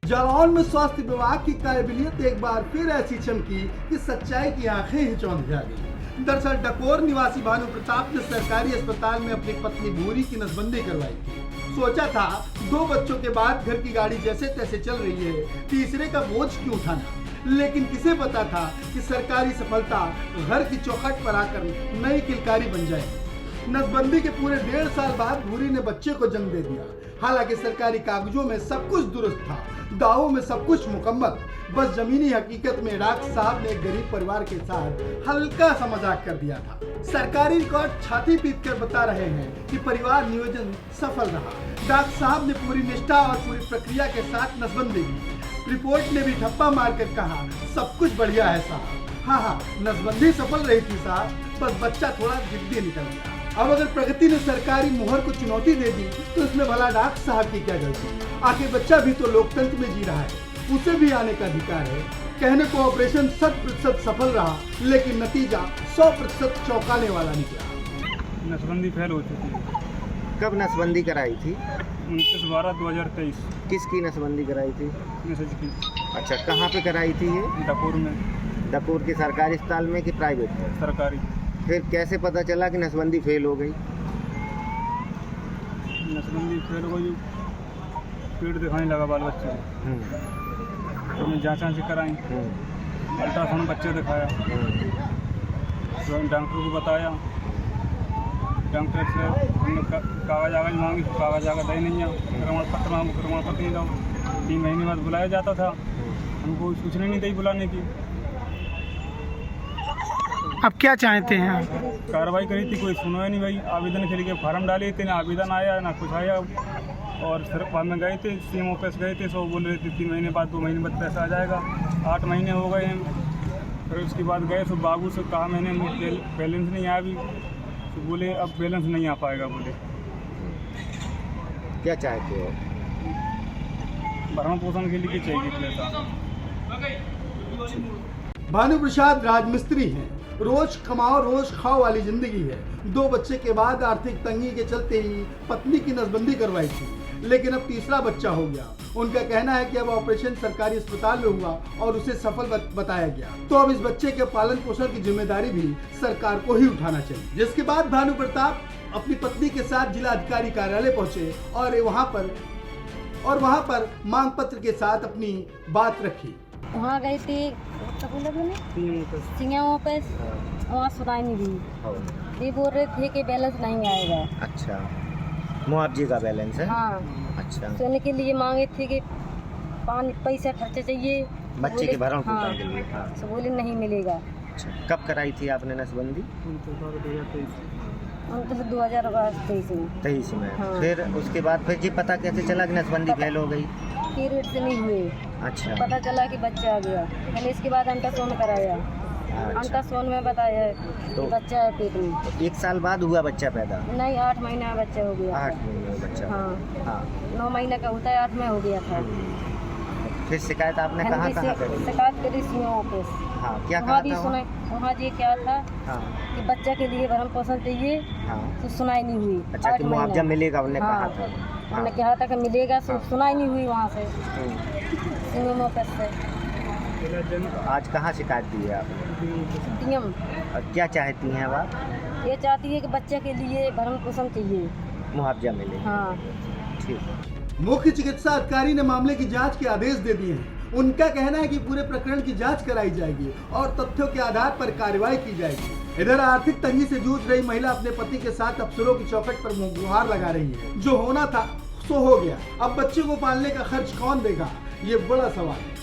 जालौन में स्वास्थ्य विभाग की काबिलियत एक बार फिर ऐसी चमकी कि सच्चाई की आंखें ही चौंध जा गई। दरअसल डकोर निवासी भानु प्रताप ने सरकारी अस्पताल में अपनी पत्नी भूरी की नसबंदी करवाई थी। सोचा था 2 बच्चों के बाद घर की गाड़ी जैसे तैसे चल रही है, तीसरे का बोझ क्यों उठाना। लेकिन किसे पता था कि सरकारी सफलता घर की चौखट पर आकर नई किलकारी बन जाएगी। नसबंदी के पूरे 1.5 साल बाद भूरी ने बच्चे को जन्म दे दिया। हालांकि सरकारी कागजों में सब कुछ दुरुस्त था, दावों में सब कुछ मुकम्मल, बस जमीनी हकीकत में डॉक्टर साहब ने एक गरीब परिवार के साथ हल्का सा मजाक कर दिया था। सरकारी रिकॉर्ड छाती पीट कर बता रहे हैं कि परिवार नियोजन सफल रहा। डॉक्टर साहब ने पूरी निष्ठा और पूरी प्रक्रिया के साथ नसबंदी की। रिपोर्ट ने भी ठप्पा मारकर कहा सब कुछ बढ़िया है साहब। हाँ, नसबंदी सफल रही थी साहब, बस बच्चा थोड़ा जिद्दी निकल गया। अब अगर प्रगति ने सरकारी मोहर को चुनौती दे दी तो इसमें भला डॉक्टर साहब की क्या गलती। आखिर बच्चा भी तो लोकतंत्र में जी रहा है, उसे भी आने का अधिकार है। कहने को ऑपरेशन 100% सफल रहा, लेकिन नतीजा 100% चौंकाने वाला निकला। नसबंदी फेल हो चुकी है। कब नसबंदी कराई थी? 29/12/2023। किसकी नसबंदी कराई थी? मैसेज की। अच्छा, कहाँ पे कराई थी ये? डकोर में। डकोर के सरकारी अस्पताल में कि प्राइवेट? सरकारी। फिर कैसे पता चला कि नसबंदी फेल हो गई? नसबंदी फेल हो गई, पेट दिखाने लगा बाल बच्चे को। तो मैं जाँच कराई, अल्ट्रासाउंड बच्चे दिखाया, तो डॉक्टर को बताया। डॉक्टर से हमने कागज आगज मांगी, कागज आगज दे नहीं है। प्रमाण पत्र नहीं दो। 3 महीने बाद बुलाया जाता था, हमको सूचना नहीं दी बुलाने की। अब क्या चाहते हैं? कार्रवाई करी थी, कोई सुनवाई नहीं भाई। आवेदन के लिए फार्म डाले थे, ना आवेदन आया ना कुछ आया। और सिर्फ में गए थे, CM ऑफिस गए थे, सो बोल रहे थे 3 महीने बाद 2 महीने बाद पैसा आ जाएगा। 8 महीने हो गए हैं। फिर उसके बाद गए तो बाबू से कहा मैंने बैलेंस नहीं आया अभी, तो बोले अब बैलेंस नहीं आ पाएगा। बोले क्या चाहते हो? भरण पोषण के लिए चाहिए पैसा। भानु प्रसाद राजमिस्त्री हैं, रोज कमाओ रोज खाओ वाली जिंदगी है। 2 बच्चे के बाद आर्थिक तंगी के चलते ही पत्नी की नसबंदी करवाई थी, लेकिन अब तीसरा बच्चा हो गया। उनका कहना है कि अब ऑपरेशन सरकारी अस्पताल में हुआ और उसे सफल बताया गया, तो अब इस बच्चे के पालन पोषण की जिम्मेदारी भी सरकार को ही उठाना चाहिए। जिसके बाद भानु प्रताप अपनी पत्नी के साथ जिला अधिकारी कार्यालय पहुंचे और वहां पर मांग पत्र के साथ अपनी बात रखी। वहाँ गई थी सिंह पे, वहाँ सुनाई नहीं दी। ये बोल रहे थे कि बैलेंस नहीं आएगा। अच्छा, मुआवजे का बैलेंस है? हाँ। अच्छा, सोने के लिए मांगे थे कि पैसा खर्चे चाहिए बच्चे के भरण पोषण हाँ, के लिए। हाँ। तो बोले नहीं मिलेगा। अच्छा, कब कराई थी आपने नसबंदी? 2023 में। 23 में। हाँ। फिर उसके बाद फिर जी पता कैसे चला कि नसबंदी फेल हो गई? पीरियड से नहीं हुए, अच्छा, पता चला कि बच्चा आ गया। मैंने इसके बाद अल्ट्रासाउंड कराया। अच्छा। अल्ट्रासाउंड में बताया तो कि बच्चा है पेट में। 1 साल बाद हुआ बच्चा पैदा? नहीं, 8 महीने में बच्चा हो गया। 8 महीने में बच्चा। हाँ, हाँ। 9 महीने का होता है, 8 में हो गया था। फिर शिकायत आपने कहाँ करी? शिकायत करी CM ऑफिस। हाँ, क्या वहाँ कहा भी था? सुनाई, वहाँ जी क्या था हाँ, कि बच्चा के लिए भरण पोषण चाहिए, हाँ। तो सुनाई नहीं हुई। अच्छा, 8 कि मुआवजा महीना। मिलेगा उन्होंने हाँ, कहा था। हमने कहा था कि मिलेगा, सुनाई नहीं हुई वहाँ से CM ऑफिस से। आज कहाँ शिकायत दी है आपने? DM और क्या चाहती हैं अब आप? ये चाहती है कि बच्चे के लिए भरण पोषण चाहिए। मुआवजा मिले। हाँ। ठीक। मुख्य चिकित्सा अधिकारी ने मामले की जांच के आदेश दे दिए हैं। उनका कहना है कि पूरे प्रकरण की जांच कराई जाएगी और तथ्यों के आधार पर कार्रवाई की जाएगी। इधर आर्थिक तंगी से जूझ रही महिला अपने पति के साथ अफसरों की चौखट पर गुहार लगा रही है। जो होना था सो हो गया, अब बच्चे को पालने का खर्च कौन देगा, ये बड़ा सवाल है।